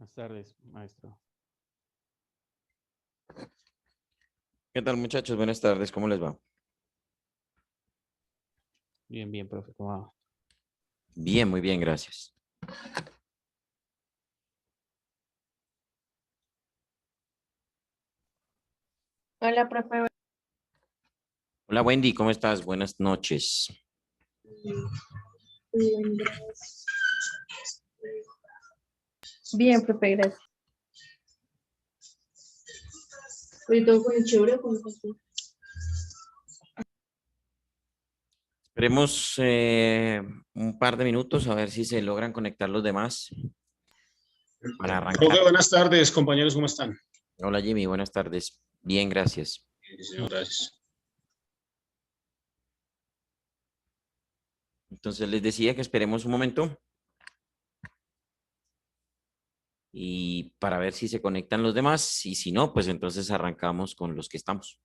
Buenas tardes, maestro. ¿Qué tal, muchachos? Buenas tardes, ¿cómo les va? Bien, bien, profe, ¿cómo va? Bien, muy bien, gracias. Hola, profe. Hola, Wendy, ¿cómo estás? Buenas noches. Bien, gracias. Bien, profe, gracias. Hoy todo con el chévere con pasó. Esperemos un par de minutos a ver si se logran conectar los demás para arrancar. Profe, buenas tardes, compañeros, ¿cómo están? Hola, Jimmy, buenas tardes. Bien, gracias. Sí, señor, gracias. Entonces les decía que esperemos un momento y para ver si se conectan los demás y si no, pues entonces arrancamos con los que estamos.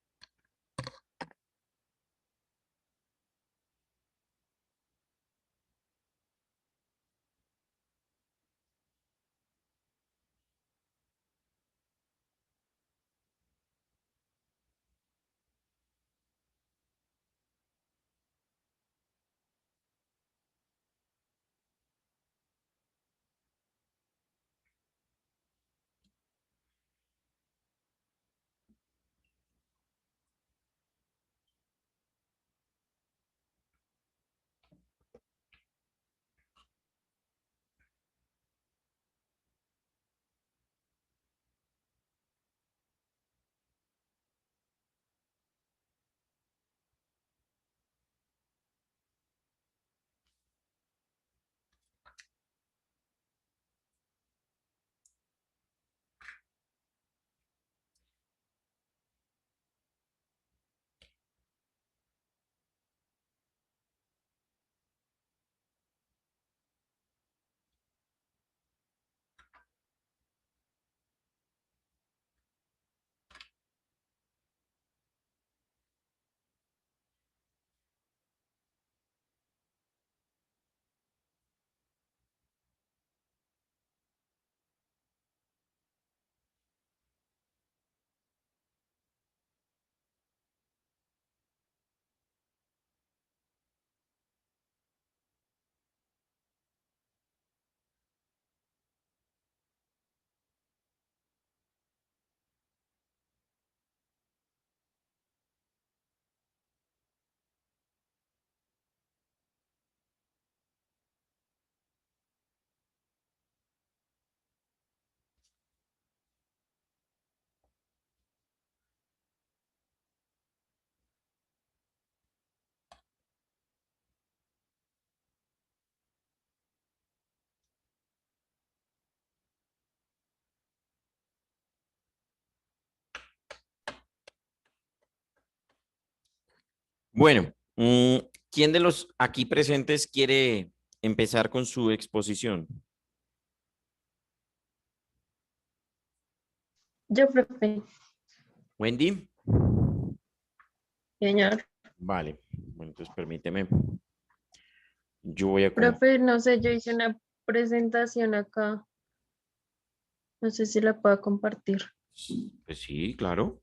Bueno, ¿quién de los aquí presentes quiere empezar con su exposición? Yo, profe. Wendy. Señor. Vale, bueno, entonces permíteme. Yo voy a... Profe, no sé, yo hice una presentación acá. No sé si la puedo compartir. Pues sí, claro.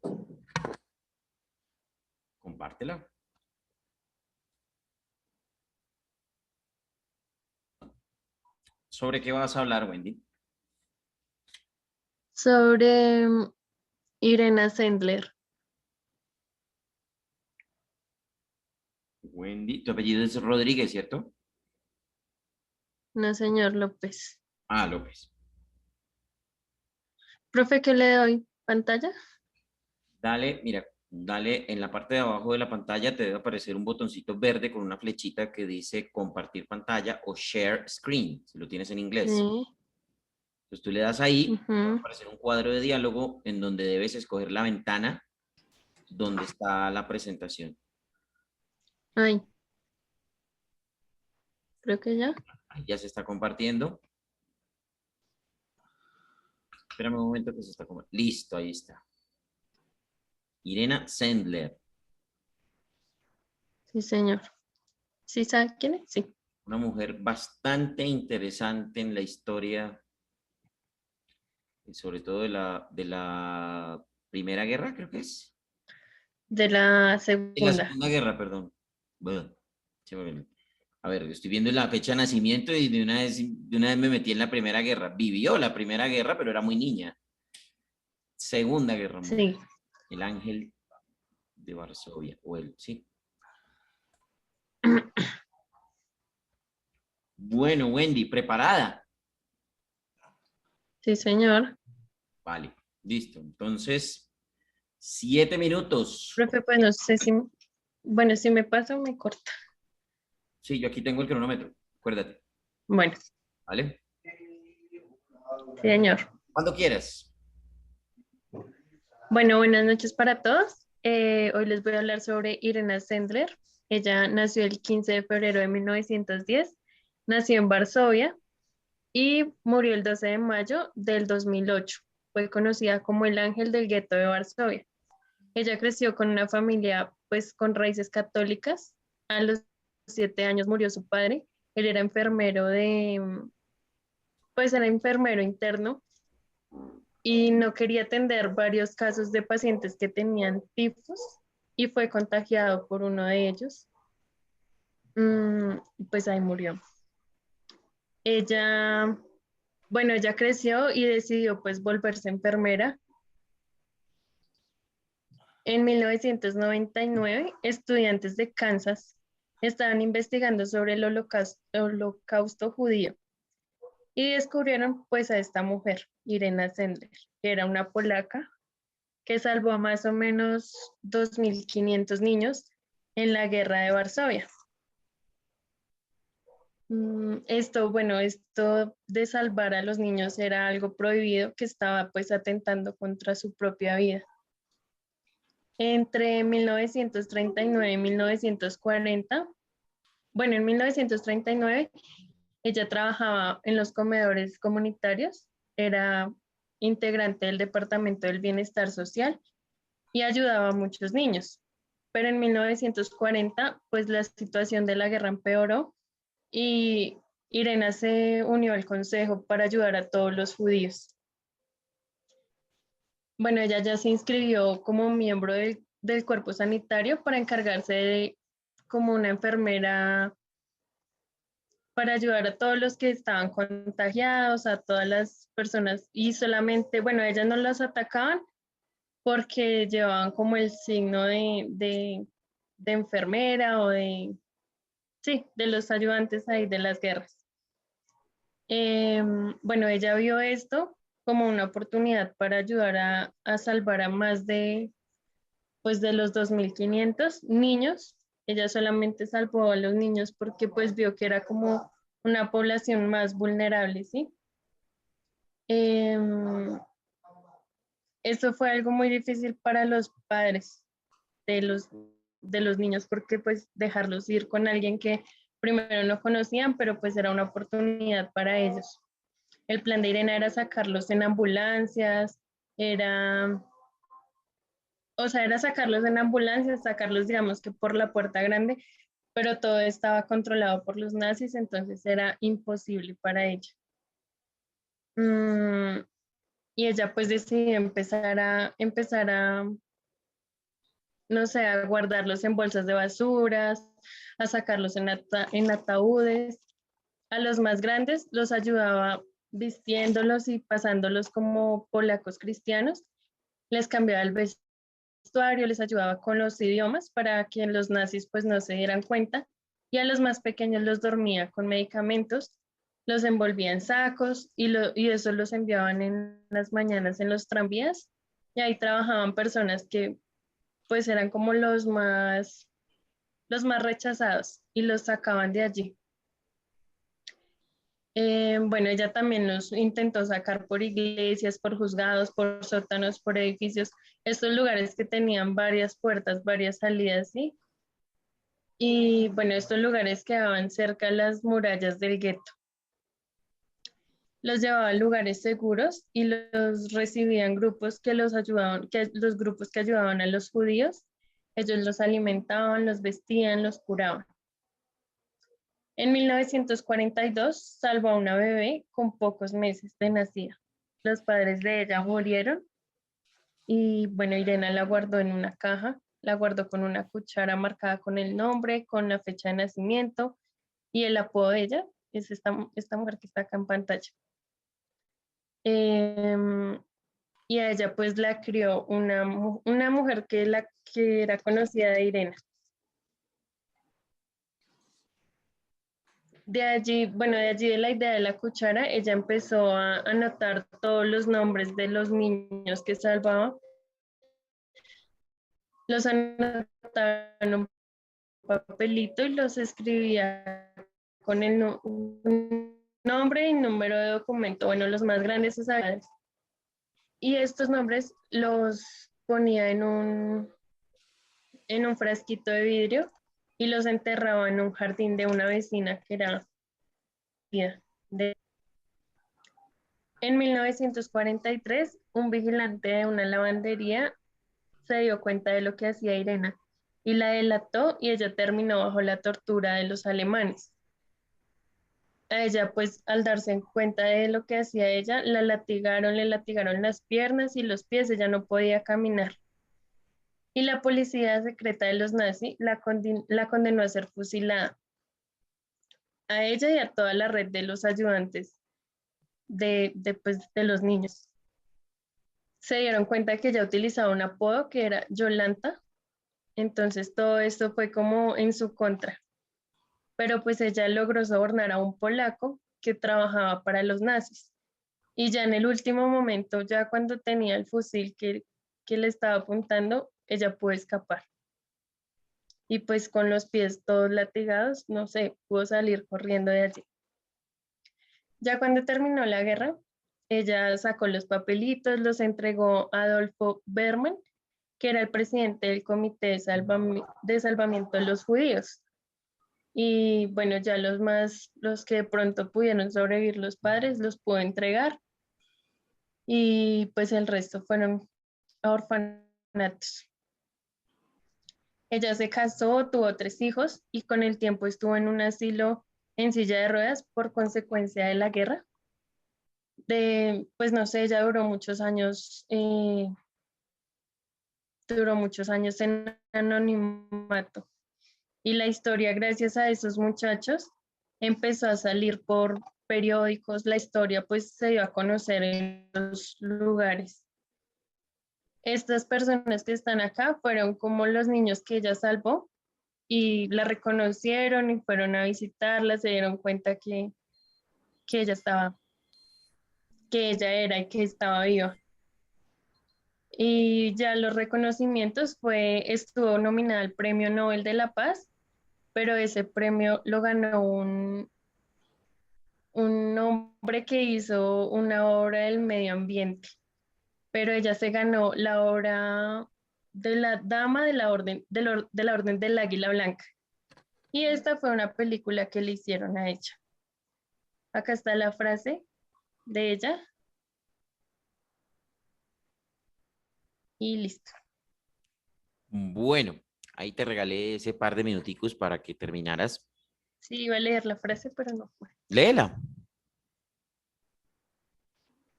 Compártela. ¿Sobre qué vas a hablar, Wendy? Sobre Irena Sendler. Wendy, tu apellido es Rodríguez, ¿cierto? No, señor López. Ah, López. Profe, ¿qué le doy? ¿Pantalla? Dale, mira, dale en la parte de abajo de la pantalla te debe aparecer un botoncito verde con una flechita que dice compartir pantalla o share screen, si lo tienes en inglés. Sí. Entonces tú le das ahí, te va a Ujú. aparecer un cuadro de diálogo en donde debes escoger la ventana donde está la presentación. Ay. Creo que ya. Ahí ya se está compartiendo. Espérame un momento que se está compartiendo. Listo, ahí está. Irena Sendler, Sí, señor. ¿Sí sabe quién es? Sí. una mujer bastante interesante en la historia sobre todo de la Primera Guerra, creo que es. De la De la segunda. Segunda Guerra, perdón. Bueno, se me olvidó. A ver, estoy viendo la fecha de nacimiento y de una vez me metí en la Primera Guerra. Vivió la Primera Guerra, pero era muy niña. Segunda Guerra Mundial. Sí, El ángel de Varsovia, o el, sí. Bueno, Wendy, ¿preparada? sí, señor. Vale, listo. Entonces, 7 minutos. Profe, pues no sé si, bueno, si me pasa, me corta. Sí, yo aquí tengo el cronómetro, acuérdate, Bueno, ¿vale? sí, señor. Cuando quieras. Bueno, buenas noches para todos. Hoy les voy a hablar sobre Irena Sendler. Ella nació el 15 de febrero de 1910, nació en Varsovia y murió el 12 de mayo del 2008. Fue conocida como el ángel del gueto de Varsovia. Ella creció con una familia pues con raíces católicas. A los 7 años murió su padre. Él era enfermero pues era enfermero interno y no quería atender varios casos de pacientes que tenían tifus y fue contagiado por uno de ellos. Pues ahí murió. Ella, bueno, ella creció y decidió pues volverse enfermera. En 1999, estudiantes de Kansas estaban investigando sobre el holocausto judío y descubrieron pues a esta mujer, Irena Sendler, que era una polaca que salvó a más o menos 2.500 niños en la guerra de Varsovia. Esto de salvar a los niños era algo prohibido que estaba pues atentando contra su propia vida. Entre 1939 y 1940, bueno, en 1939 ella trabajaba en los comedores comunitarios, era integrante del Departamento del Bienestar Social y ayudaba a muchos niños. Pero en 1940, pues la situación de la guerra empeoró y Irena se unió al consejo para ayudar a todos los judíos. Bueno, ella ya se inscribió como miembro del cuerpo sanitario para encargarse de como una enfermera para ayudar a todos los que estaban contagiados, a todas las personas y solamente, bueno, ellas no las atacaban porque llevaban como el signo de enfermera o sí, de los ayudantes ahí de las guerras. Bueno, ella vio esto como una oportunidad para ayudar a salvar a más pues de los 2.500 niños. Ella solamente salvó a los niños porque pues vio que era como una población más vulnerable, ¿sí? Esto fue algo muy difícil para los padres de los niños porque pues dejarlos ir con alguien que primero no conocían, pero pues era una oportunidad para ellos. El plan de Irena era sacarlos en ambulancias, era sacarlos en ambulancias, sacarlos digamos que por la puerta grande, pero todo estaba controlado por los nazis, entonces era imposible para ella. Y ella pues decidió empezar a, no sé, a guardarlos en bolsas de basuras, a sacarlos en ataúdes. A los más grandes los ayudaba vistiéndolos y pasándolos como polacos cristianos. Les cambiaba el vestuario, les ayudaba con los idiomas para que los nazis pues no se dieran cuenta. Y a los más pequeños los dormía con medicamentos, los envolvía en sacos y eso los enviaban en las mañanas en los tranvías. Y ahí trabajaban personas que pues eran como los más rechazados y los sacaban de allí. Bueno, ella también los intentó sacar por iglesias, por juzgados, por sótanos, por edificios, estos lugares que tenían varias puertas, varias salidas, ¿sí? Y bueno, estos lugares quedaban cerca de las murallas del gueto. Los llevaba a lugares seguros y los recibían grupos que los ayudaban, los grupos que ayudaban a los judíos, ellos los alimentaban, los vestían, los curaban. En 1942 salvó a una bebé con pocos meses de nacida. los padres de ella murieron y bueno, Irena la guardó en una caja, la guardó con una cuchara marcada con el nombre, con la fecha de nacimiento y el apodo de ella es esta mujer que está acá en pantalla. Em, y a ella pues la crió una mujer que era conocida de Irena. De allí, bueno, de allí de la idea de la cuchara, ella empezó a anotar todos los nombres de los niños que salvaba. Los anotaba en un papelito y los escribía con el nombre y número de documento, bueno, los más grandes esa. Y estos nombres los ponía en un frasquito de vidrio y los enterraba en un jardín de una vecina que era de... En 1943, un vigilante de una lavandería se dio cuenta de lo que hacía Irena y la delató y ella terminó bajo la tortura de los alemanes. A ella, pues, al darse cuenta de lo que hacía ella, le latigaron las piernas y los pies, ella no podía caminar. Y la policía secreta de los nazis la condenó a ser fusilada. A ella y a toda la red de los ayudantes de los niños. Se dieron cuenta que ella utilizaba un apodo que era Yolanta, entonces todo esto fue como en su contra. Pero pues ella logró sobornar a un polaco que trabajaba para los nazis. Y ya en el último momento, ya cuando tenía el fusil que le estaba apuntando, ella pudo escapar. Y pues con los pies todos latigados, no sé, pudo salir corriendo de allí. Ya cuando terminó la guerra, ella sacó los papelitos, los entregó a Adolfo Berman, que era el presidente del Comité de Salvamiento de los Judíos. Y bueno, ya los que de pronto pudieron sobrevivir los padres, los pudo entregar. Y pues el resto fueron a orfanatos. Ella se casó, tuvo 3 hijos y con el tiempo estuvo en un asilo en silla de ruedas por consecuencia de la guerra. Pues no sé, ella duró muchos años en anonimato. Y la historia, gracias a esos muchachos, empezó a salir por periódicos, la historia pues se dio a conocer en los lugares. Estas personas que están acá fueron como los niños que ella salvó y la reconocieron y fueron a visitarla, se dieron cuenta que ella que ella era y que estaba viva. Y ya los reconocimientos estuvo nominada al Premio Nobel de la Paz, pero ese premio lo ganó un hombre que hizo una obra del medio ambiente, pero ella se ganó la obra de la Dama de la Orden del Águila Blanca. Y esta fue una película que le hicieron a ella. Acá está la frase de ella. Y listo. Bueno, ahí te regalé ese par de minuticos para que terminaras. Sí, iba a leer la frase, pero no fue. Léela.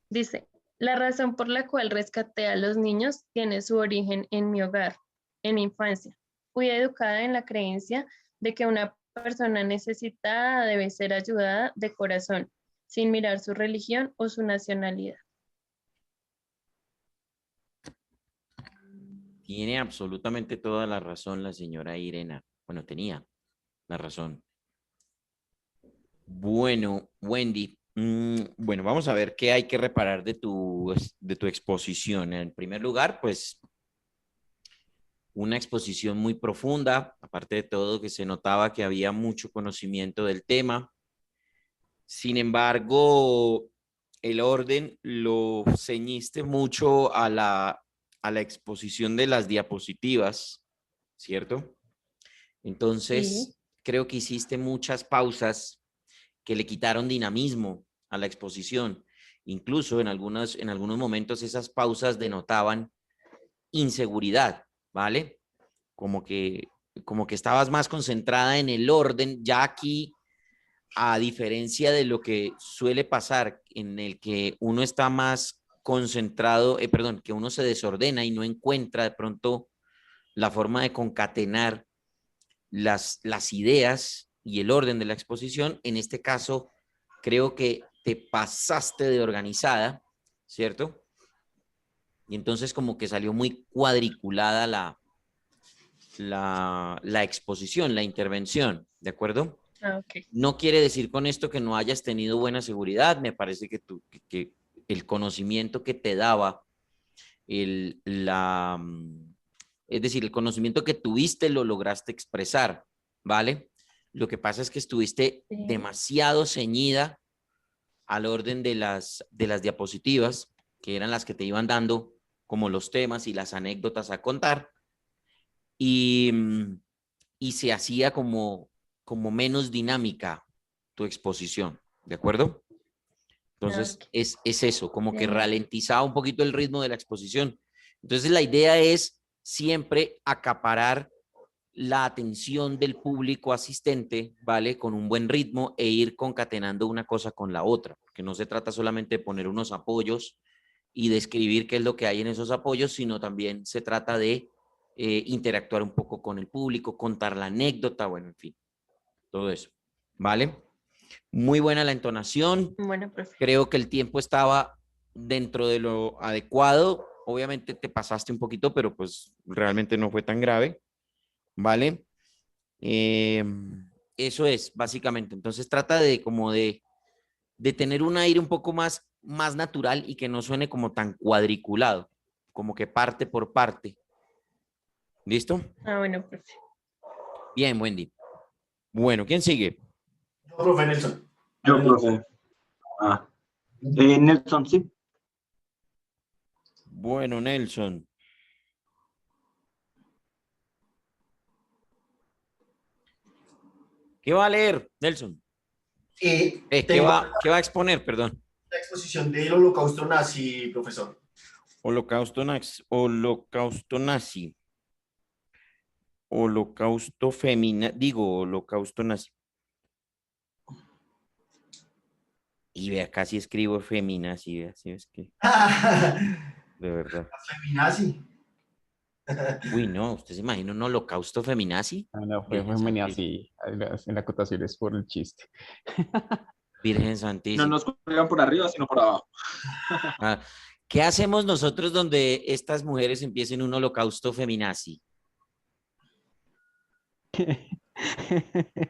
Dice, la razón por la cual rescaté a los niños tiene su origen en mi hogar, en mi infancia. Fui educada en la creencia de que una persona necesitada debe ser ayudada de corazón, sin mirar su religión o su nacionalidad. Tiene absolutamente toda la razón la señora Irena. Bueno, tenía la razón. Bueno, Wendy, bueno, vamos a ver qué hay que reparar de tu exposición. En primer lugar, pues una exposición muy profunda, aparte de todo que se notaba que había mucho conocimiento del tema. Sin embargo, el orden lo ceñiste mucho a la exposición de las diapositivas, ¿cierto? Entonces, Sí. creo que hiciste muchas pausas que le quitaron dinamismo a la exposición. Incluso en algunos momentos esas pausas denotaban inseguridad, ¿vale? Como que estabas más concentrada en el orden. Ya aquí a diferencia de lo que suele pasar, en el que uno está más concentrado, perdón, que uno se desordena y no encuentra de pronto la forma de concatenar las ideas y el orden de la exposición, en este caso creo que te pasaste de organizada, ¿cierto? Y entonces como que salió muy cuadriculada la exposición, la intervención, ¿de acuerdo? Ah, ok. No quiere decir con esto que no hayas tenido buena seguridad, me parece que, que el conocimiento que te daba, es decir, el conocimiento que tuviste lo lograste expresar, ¿vale? Lo que pasa es que estuviste Sí. demasiado ceñida al orden de las diapositivas, que eran las que te iban dando como los temas y las anécdotas a contar, y se hacía como menos dinámica tu exposición, ¿de acuerdo? Entonces, Ok. es eso, como que Bien. ralentizaba un poquito el ritmo de la exposición. Entonces, la idea es siempre acaparar la atención del público asistente, ¿vale? Con un buen ritmo e ir concatenando una cosa con la otra, porque no se trata solamente de poner unos apoyos y describir qué es lo que hay en esos apoyos, sino también se trata de interactuar un poco con el público, contar la anécdota, bueno, en fin, todo eso, ¿vale? Muy buena la entonación, Bueno, profe. creo que el tiempo estaba dentro de lo adecuado, obviamente te pasaste un poquito, pero pues realmente no fue tan grave, ¿vale? Eso es, básicamente. Entonces trata de como de tener un aire un poco más natural y que no suene como tan cuadriculado, como que parte por parte. ¿Listo? Ah, bueno, profe. Bien, Wendy. Bueno, ¿quién sigue? Yo, profe Nelson. Yo, profe. Nelson, sí. Bueno, Nelson. ¿Qué va a leer, Nelson? ¿Qué Tengo va a exponer, perdón? la exposición del Holocausto nazi, profesor. Holocausto nazi. Holocausto holocausto nazi. Y vea, casi escribo feminazi, vea, ¿sí ves que? De verdad. Feminazi. Uy, no, ¿usted se imagina un holocausto feminazi? No, no, fue Virgen femenina Santísima. así, en la acotación es por el chiste. Virgen No Santísima. nos cuelgan por arriba, sino por abajo. Ah, ¿qué hacemos nosotros donde estas mujeres empiecen un holocausto feminazi?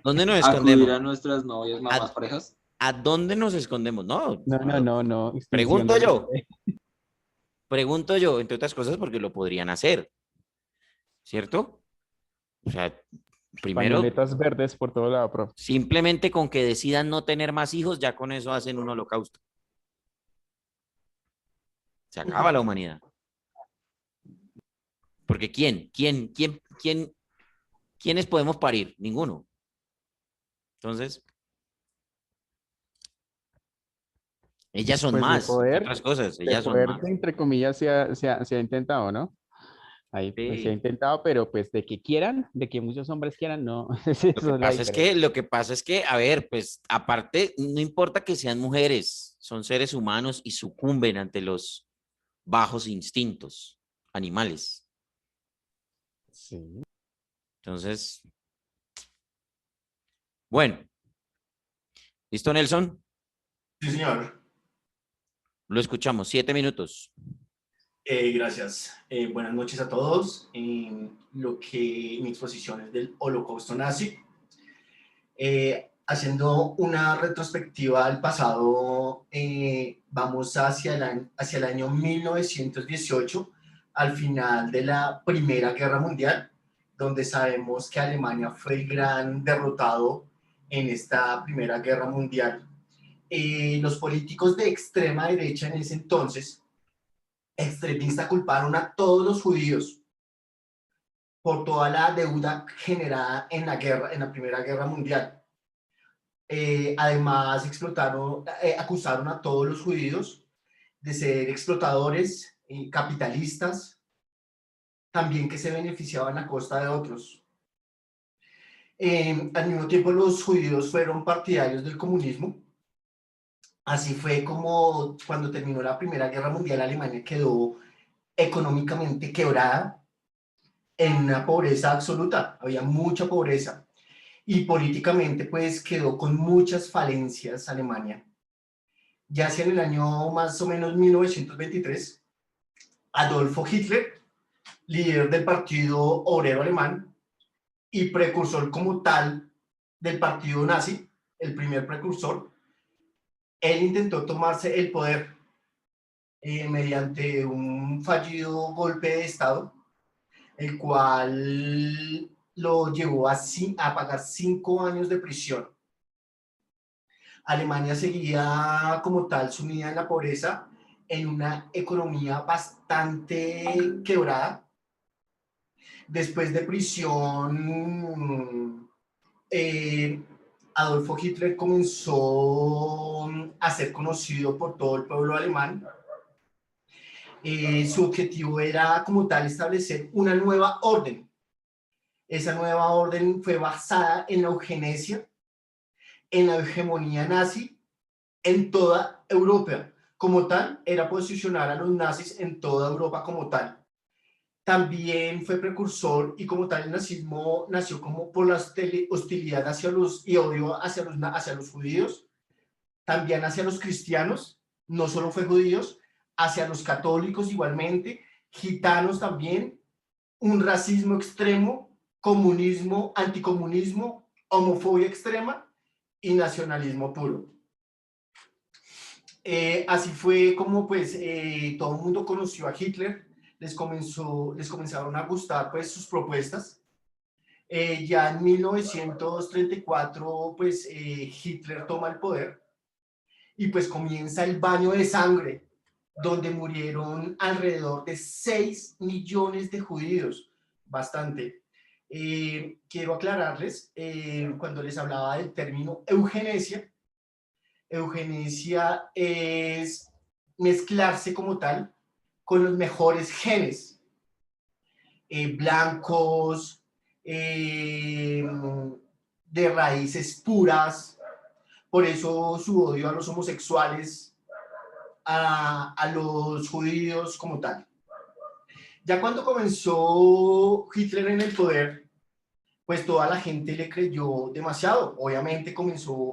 ¿Dónde nos Acudir escondemos? a nuestras novias, mamás, parejas. ¿A dónde nos escondemos? No, No. Extinción pregunto yo. de- Pregunto yo, entre otras cosas, porque lo podrían hacer, ¿cierto? O sea, primero, Pañoletas verdes por todo lado, profe. simplemente con que decidan no tener más hijos, ya con eso hacen un holocausto. Se acaba la humanidad. Porque ¿quiénes podemos parir? Ninguno. Entonces, ellas son Pues de más, entre poder, otras cosas, de ellas son poder, más. entre comillas, se ha intentado, ¿no? Ahí pues, se ha Sí. intentado, pero pues de que quieran, de que muchos hombres quieran, no. Esa es la diferencia. Lo que pasa es que, a ver, pues aparte, no importa que sean mujeres, son seres humanos y sucumben ante los bajos instintos animales. Sí. Entonces, bueno, ¿listo, Nelson? Sí, señor. Lo escuchamos, 7 minutos. Gracias. Buenas noches a todos. Lo que mi exposición es del Holocausto nazi. Haciendo una retrospectiva al pasado, vamos hacia el año 1918, al final de la Primera Guerra Mundial, donde sabemos que Alemania fue el gran derrotado en esta Primera Guerra Mundial. Los políticos de extrema derecha en ese entonces, extremistas, culparon a todos los judíos por toda la deuda generada en la guerra, en la Primera Guerra Mundial. Además, acusaron a todos los judíos de ser explotadores, capitalistas, también que se beneficiaban a costa de otros. Al mismo tiempo, los judíos fueron partidarios del comunismo. Así fue como cuando terminó la Primera Guerra Mundial, Alemania quedó económicamente quebrada, en una pobreza absoluta, había mucha pobreza. Y políticamente, pues, quedó con muchas falencias Alemania. Ya hacia en el año más o menos 1923, Adolfo Hitler, líder del Partido Obrero Alemán y precursor como tal del partido nazi, el primer precursor, él intentó tomarse el poder mediante un fallido golpe de Estado, el cual lo llevó a pagar 5 años de prisión. Alemania seguía como tal sumida en la pobreza, en una economía bastante quebrada. Después de prisión, Adolfo Hitler comenzó a ser conocido por todo el pueblo alemán. Su objetivo era como tal establecer una nueva orden. Esa nueva orden fue basada en la eugenesia, en la hegemonía nazi en toda Europa. Como tal, era posicionar a los nazis en toda Europa como tal. También fue precursor y como tal el nazismo nació como por la hostilidad hacia los, y odio hacia los judíos, también hacia los cristianos, no solo fue judíos, hacia los católicos igualmente, gitanos también, un racismo extremo, comunismo, anticomunismo, homofobia extrema y nacionalismo puro. Así fue como pues todo el mundo conoció a Hitler, les comenzaron a gustar pues sus propuestas. Ya en 1934 pues Hitler toma el poder y pues comienza el baño de sangre, donde murieron alrededor de 6 millones de judíos, bastante. Quiero aclararles, cuando les hablaba del término eugenesia, eugenesia es mezclarse como tal con los mejores genes, blancos, de raíces puras, por eso su odio a los homosexuales, a los judíos como tal. Ya cuando comenzó Hitler en el poder, pues toda la gente le creyó demasiado. Obviamente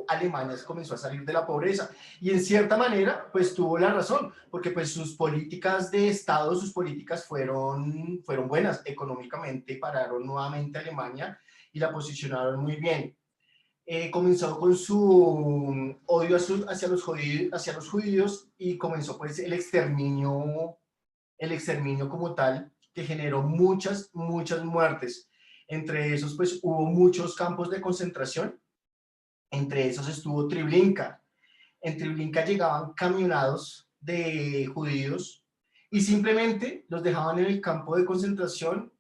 Alemania comenzó a salir de la pobreza y en cierta manera pues tuvo la razón, porque pues sus políticas de Estado, sus políticas fueron buenas económicamente, pararon nuevamente a Alemania y la posicionaron muy bien. Comenzó con su odio hacia los judíos y comenzó pues el exterminio como tal, que generó muchas muertes. Entre esos, pues, hubo muchos campos de concentración. Entre esos estuvo Treblinka. En Treblinka llegaban camionados de judíos y simplemente los dejaban en el campo de concentración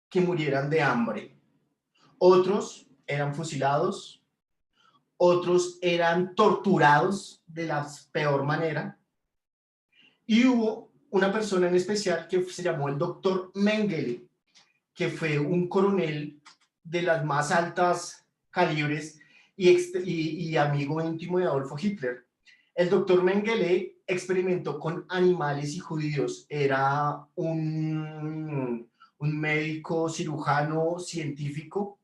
que murieran de hambre. Otros eran fusilados, otros eran torturados de la peor manera. Y hubo una persona en especial que se llamó el doctor Mengele, que fue un coronel de las más altas calibres y amigo íntimo de Adolfo Hitler. El doctor Mengele experimentó con animales y judíos. Era un médico cirujano científico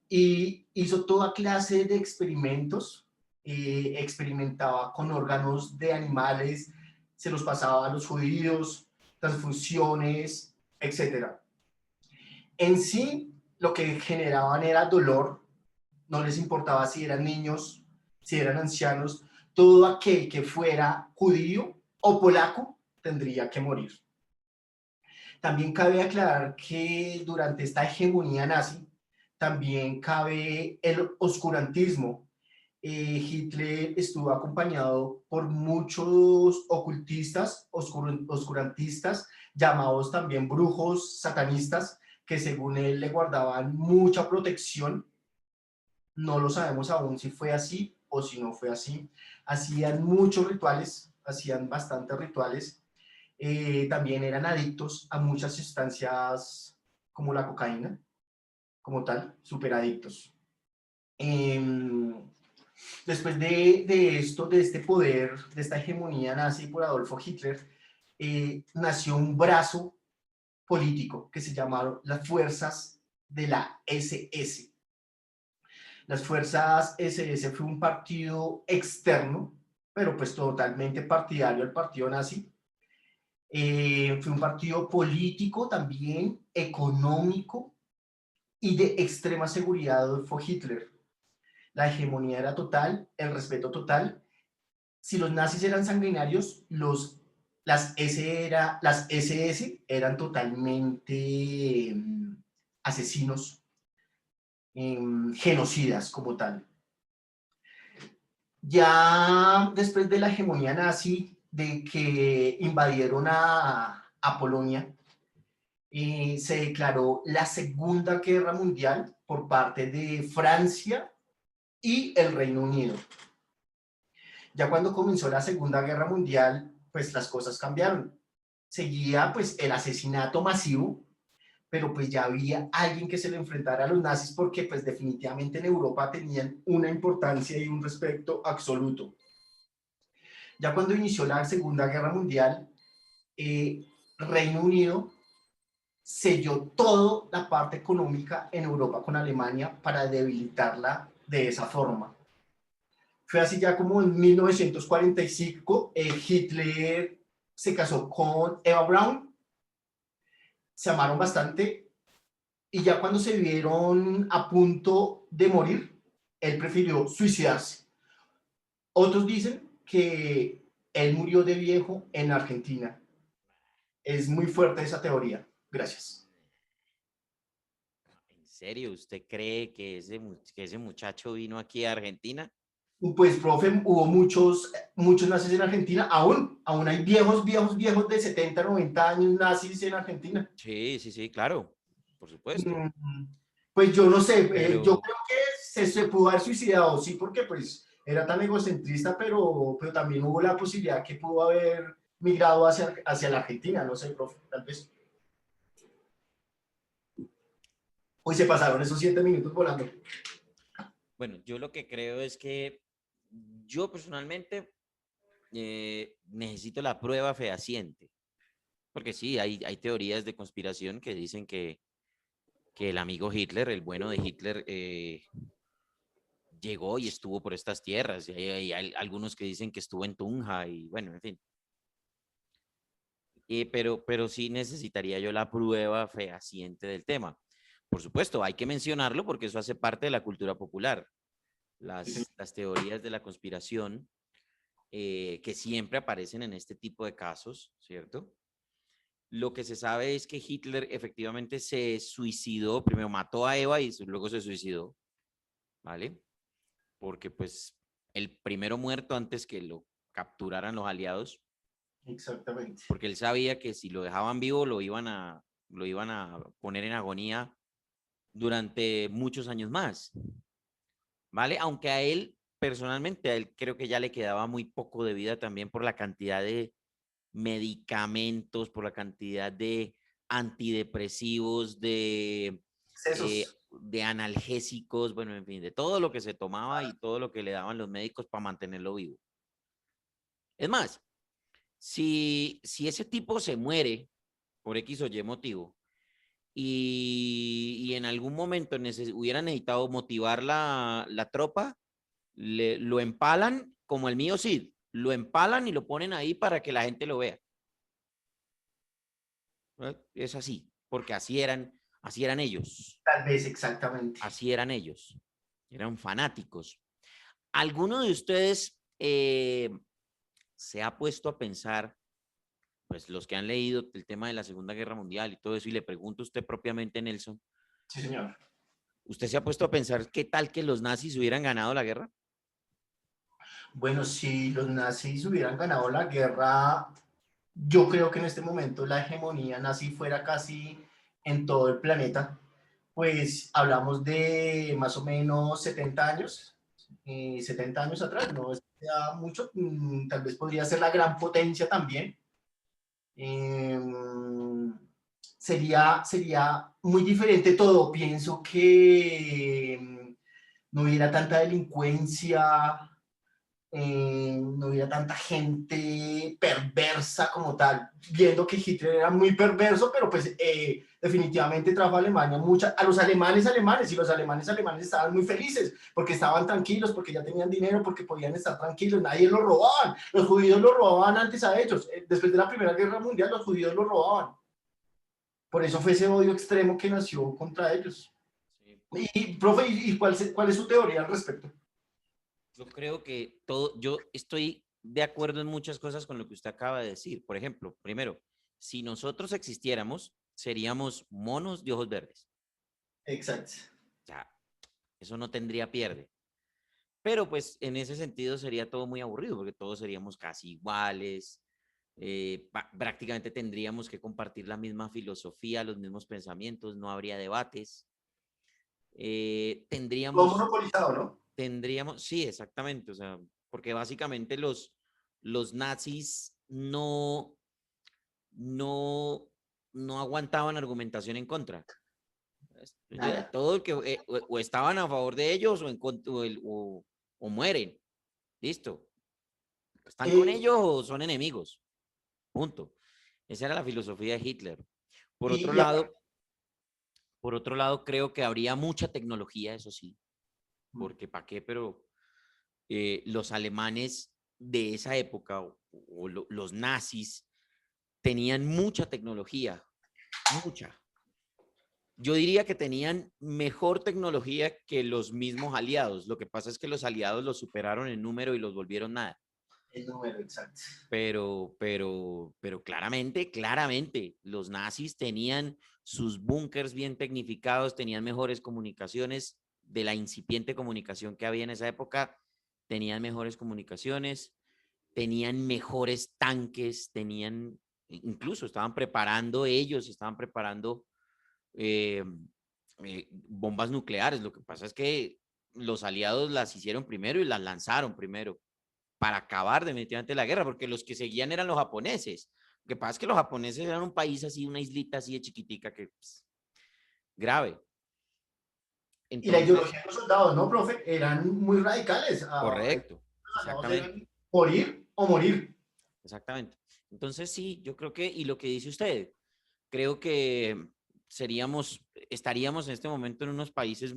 y hizo toda clase de experimentos. Experimentaba con órganos de animales, se los pasaba a los judíos, transfusiones, etcétera. En sí, lo que generaban era dolor, no les importaba si eran niños, si eran ancianos, todo aquel que fuera judío o polaco tendría que morir. También cabe aclarar que durante esta hegemonía nazi, también cabe el oscurantismo. Hitler estuvo acompañado por muchos ocultistas, oscurantistas, llamados también brujos satanistas, que según él le guardaban mucha protección. No lo sabemos aún si fue así o si no fue así. Hacían muchos rituales, hacían bastantes rituales. También eran adictos a muchas sustancias como la cocaína. como tal, superadictos. Después de esto, de este poder, de esta hegemonía nazi por Adolfo Hitler, nació un brazo político que se llamaron las fuerzas de la SS. Las fuerzas SS fue un partido externo, pero pues totalmente partidario al partido nazi. Fue un partido político también, económico y de extrema seguridad de Adolfo Hitler. La hegemonía era total, el respeto total. Si los nazis eran sanguinarios, las SS eran totalmente asesinos, genocidas como tal. Ya después de la hegemonía nazi, de que invadieron a Polonia, se declaró la Segunda Guerra Mundial por parte de Francia y el Reino Unido. Ya cuando comenzó la Segunda Guerra Mundial, pues las cosas cambiaron. Seguía pues el asesinato masivo, pero pues ya había alguien que se le enfrentara a los nazis porque pues definitivamente en Europa tenían una importancia y un respeto absoluto. Ya cuando inició la Segunda Guerra Mundial, Reino Unido selló toda la parte económica en Europa con Alemania para debilitarla de esa forma. Fue así ya como en 1945, Hitler se casó con Eva Braun, se amaron bastante y ya cuando se vieron a punto de morir, él prefirió suicidarse. Otros dicen que él murió de viejo en Argentina. Es muy fuerte esa teoría. Gracias. ¿En serio? ¿Usted cree que ese muchacho vino aquí a Argentina? Pues, profe, hubo muchos nazis en Argentina. Aún hay viejos de 70, 90 años nazis en Argentina. Sí, sí, sí, claro, por supuesto. Pues yo no sé, Pero... yo creo que se pudo haber suicidado, sí, porque pues era tan egocentrista, pero también hubo la posibilidad que pudo haber migrado hacia la Argentina, no sé, profe, tal vez. Hoy se pasaron esos 7 minutos volando. Bueno, yo lo que creo es que yo personalmente necesito la prueba fehaciente. Porque sí, hay teorías de conspiración que dicen que el amigo Hitler, el bueno de Hitler, llegó y estuvo por estas tierras. Y hay algunos que dicen que estuvo en Tunja y bueno, en fin. Pero sí necesitaría yo la prueba fehaciente del tema. Por supuesto, hay que mencionarlo porque eso hace parte de la cultura popular. Las teorías de la conspiración que siempre aparecen en este tipo de casos, ¿cierto? Lo que se sabe es que Hitler efectivamente se suicidó, primero mató a Eva y luego se suicidó, ¿vale? Porque pues el primero muerto antes que lo capturaran los aliados. Exactamente. Porque él sabía que si lo dejaban vivo lo iban a poner en agonía durante muchos años más, ¿vale? Aunque a él, personalmente, a él creo que ya le quedaba muy poco de vida también por la cantidad de medicamentos, por la cantidad de antidepresivos, de analgésicos, bueno, en fin, de todo lo que se tomaba y todo lo que le daban los médicos para mantenerlo vivo. Es más, si ese tipo se muere por X o Y motivo y en algún momento hubiera necesitado motivar la tropa, lo empalan como el mío Cid, lo empalan y lo ponen ahí para que la gente lo vea. Es así, porque así eran ellos. Tal vez, exactamente. Así eran ellos. Eran fanáticos. ¿Alguno de ustedes se ha puesto a pensar, pues los que han leído el tema de la Segunda Guerra Mundial y todo eso, y le pregunto a usted propiamente, Nelson? Sí, señor. ¿Usted se ha puesto a pensar qué tal que los nazis hubieran ganado la guerra? Bueno, si los nazis hubieran ganado la guerra, yo creo que en este momento la hegemonía nazi fuera casi en todo el planeta. Pues hablamos de más o menos 70 años, 70 años atrás, no es mucho, tal vez podría ser la gran potencia también. sería muy diferente todo. Pienso que no hubiera tanta delincuencia, no hubiera tanta gente perversa como tal, viendo que Hitler era muy perverso, pero pues definitivamente trajo a Alemania a los alemanes, y los alemanes estaban muy felices, porque estaban tranquilos, porque ya tenían dinero, porque podían estar tranquilos, nadie los robaban, los judíos los robaban antes a ellos, después de la Primera Guerra Mundial los judíos los robaban, por eso fue ese odio extremo que nació contra ellos. Sí. Y profe, ¿cuál es su teoría al respecto? Yo creo que yo estoy de acuerdo en muchas cosas con lo que usted acaba de decir. Por ejemplo, primero, si nosotros existiéramos, seríamos monos de ojos verdes. Exacto. O sea, eso no tendría pierde. Pero pues en ese sentido sería todo muy aburrido porque todos seríamos casi iguales. Prácticamente tendríamos que compartir la misma filosofía, los mismos pensamientos, no habría debates. Todo Tendríamos monopolizado, ¿no? sí, exactamente, o sea, porque básicamente los nazis no aguantaban argumentación en contra. Todo el que o estaban a favor de ellos o mueren. Listo. ¿Están con ellos o son enemigos? Punto. Esa era la filosofía de Hitler. Por otro lado, creo que habría mucha tecnología, eso sí, porque ¿para qué? Pero los alemanes de esa época o los nazis tenían mucha tecnología, mucha. Yo diría que tenían mejor tecnología que los mismos aliados. Lo que pasa es que los aliados los superaron en número y los volvieron nada. El número exacto. Pero claramente, los nazis tenían sus búnkers bien tecnificados, tenían mejores comunicaciones de la incipiente comunicación que había en esa época, tenían mejores comunicaciones, tenían mejores tanques, incluso estaban preparando bombas nucleares. Lo que pasa es que los aliados las hicieron primero y las lanzaron primero para acabar definitivamente la guerra, porque los que seguían eran los japoneses. Lo que pasa es que los japoneses eran un país así, una islita así de chiquitica que grave. Y la Entonces, ideología de los soldados, ¿no, profe? Eran muy radicales. correcto, Los soldados exactamente. eran morir o morir. Exactamente. Entonces, sí, yo creo que, y lo que dice usted, creo que estaríamos en este momento en unos países,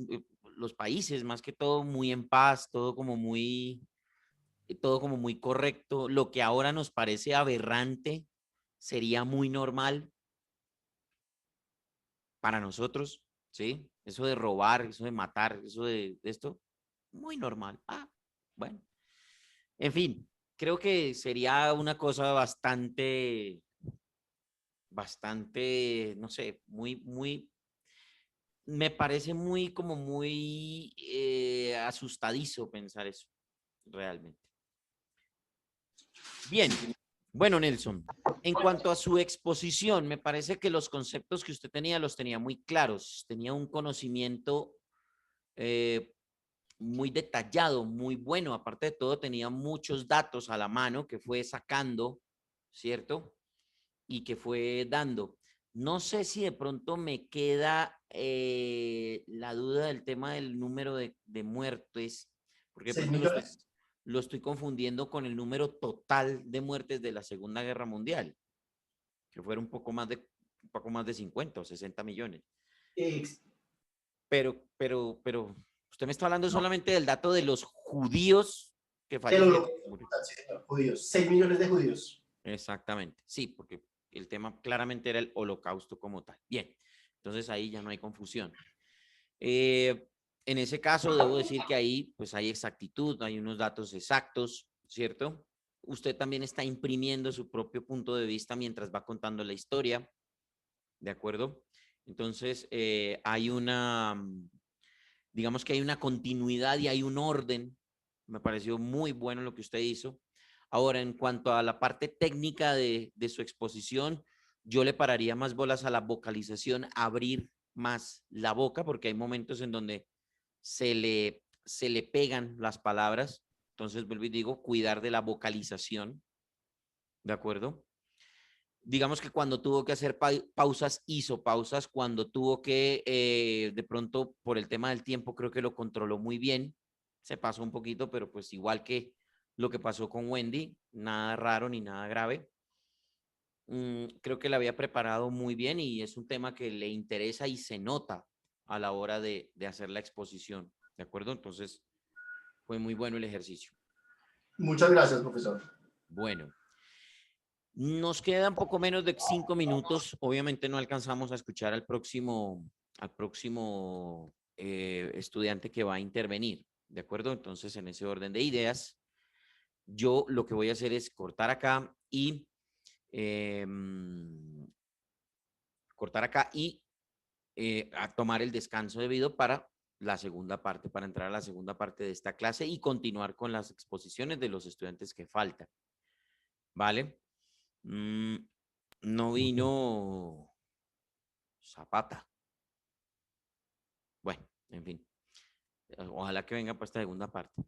los países más que todo muy en paz, todo como muy correcto. Lo que ahora nos parece aberrante sería muy normal para nosotros, ¿sí? Eso de robar, eso de matar, eso de esto, muy normal. Bueno. En fin, creo que sería una cosa bastante, no sé, me parece muy asustadizo pensar eso, realmente. Bien, bueno, Nelson, en cuanto a su exposición, me parece que los conceptos que usted tenía los tenía muy claros, tenía un conocimiento muy detallado, muy bueno. Aparte de todo, tenía muchos datos a la mano que fue sacando, ¿cierto? Y que fue dando. No sé si de pronto me queda la duda del tema del número de muertes, porque de 6 pronto millones. lo estoy confundiendo con el número total de muertes de la Segunda Guerra Mundial, que fueron un poco más de 50 o 60 millones. Pero, usted me está hablando solamente del dato de los judíos que fallecieron. Sí, señor, judíos. 6 millones de judíos. Exactamente, sí, porque el tema claramente era el holocausto como tal. Bien, entonces ahí ya no hay confusión. En ese caso, debo decir que ahí pues hay exactitud, hay unos datos exactos, ¿cierto? Usted también está imprimiendo su propio punto de vista mientras va contando la historia, ¿de acuerdo? Entonces, digamos que hay una continuidad y hay un orden. Me pareció muy bueno lo que usted hizo. Ahora, en cuanto a la parte técnica de su exposición, yo le pararía más bolas a la vocalización, abrir más la boca, porque hay momentos en donde se le pegan las palabras. Entonces, vuelvo y digo, cuidar de la vocalización, ¿de acuerdo? digamos que cuando tuvo que hacer pausas, hizo pausas. Cuando tuvo que, de pronto, por el tema del tiempo, creo que lo controló muy bien. Se pasó un poquito, pero pues igual que lo que pasó con Wendy, nada raro ni nada grave. Creo que la había preparado muy bien y es un tema que le interesa y se nota a la hora de hacer la exposición, ¿de acuerdo? Entonces, fue muy bueno el ejercicio. Muchas gracias, profesor. Bueno, nos quedan poco menos de 5 minutos. Obviamente no alcanzamos a escuchar al próximo estudiante que va a intervenir, ¿de acuerdo? Entonces, en ese orden de ideas, yo lo que voy a hacer es cortar acá y a tomar el descanso debido para la segunda parte, para entrar a la segunda parte de esta clase y continuar con las exposiciones de los estudiantes que faltan. ¿Vale? No vino Zapata. Bueno, en fin. Ojalá que venga para esta segunda parte.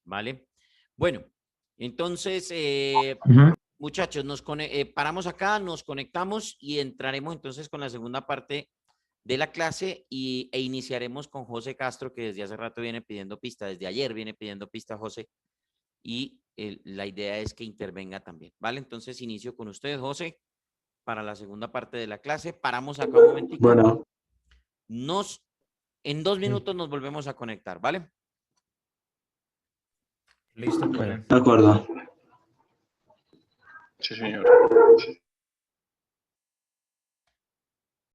¿Vale? Bueno, entonces, muchachos, paramos acá, nos conectamos y entraremos entonces con la segunda parte de la clase e iniciaremos con José Castro, que desde hace rato viene pidiendo pista, desde ayer viene pidiendo pista José, y la idea es que intervenga también, ¿vale? Entonces inicio con ustedes, José, para la segunda parte de la clase. Paramos acá un momentito. Bueno. En 2 minutos nos volvemos a conectar, ¿vale? Listo, pues. De acuerdo. Sí, señor.